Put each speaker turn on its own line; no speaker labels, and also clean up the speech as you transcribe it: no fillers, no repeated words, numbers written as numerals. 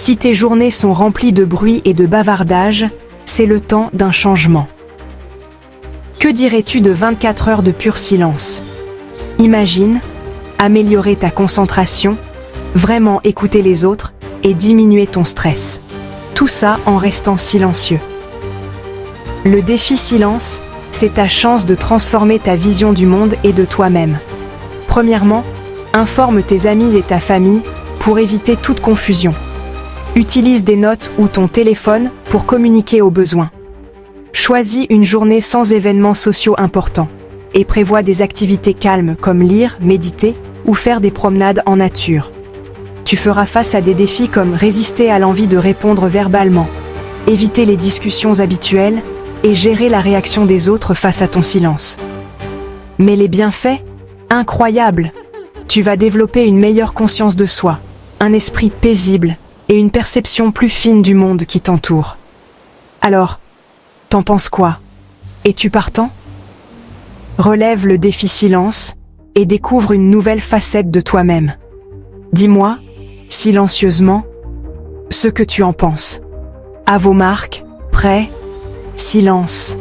Si tes journées sont remplies de bruit et de bavardage, c'est le temps d'un changement. Que dirais-tu de 24 heures de pur silence? Imagine, améliorer ta concentration, vraiment écouter les autres et diminuer ton stress. Tout ça en restant silencieux. Le défi silence, c'est ta chance de transformer ta vision du monde et de toi-même. Premièrement, informe tes amis et ta famille pour éviter toute confusion. Utilise des notes ou ton téléphone pour communiquer au besoin. Choisis une journée sans événements sociaux importants et prévois des activités calmes comme lire, méditer ou faire des promenades en nature. Tu feras face à des défis comme résister à l'envie de répondre verbalement, éviter les discussions habituelles et gérer la réaction des autres face à ton silence. Mais les bienfaits? Incroyables! Tu vas développer une meilleure conscience de soi, un esprit paisible et une perception plus fine du monde qui t'entoure. Alors, t'en penses quoi? Es-tu partant? Relève le défi silence et découvre une nouvelle facette de toi-même. Dis-moi, silencieusement, ce que tu en penses. À vos marques, prêts, silence.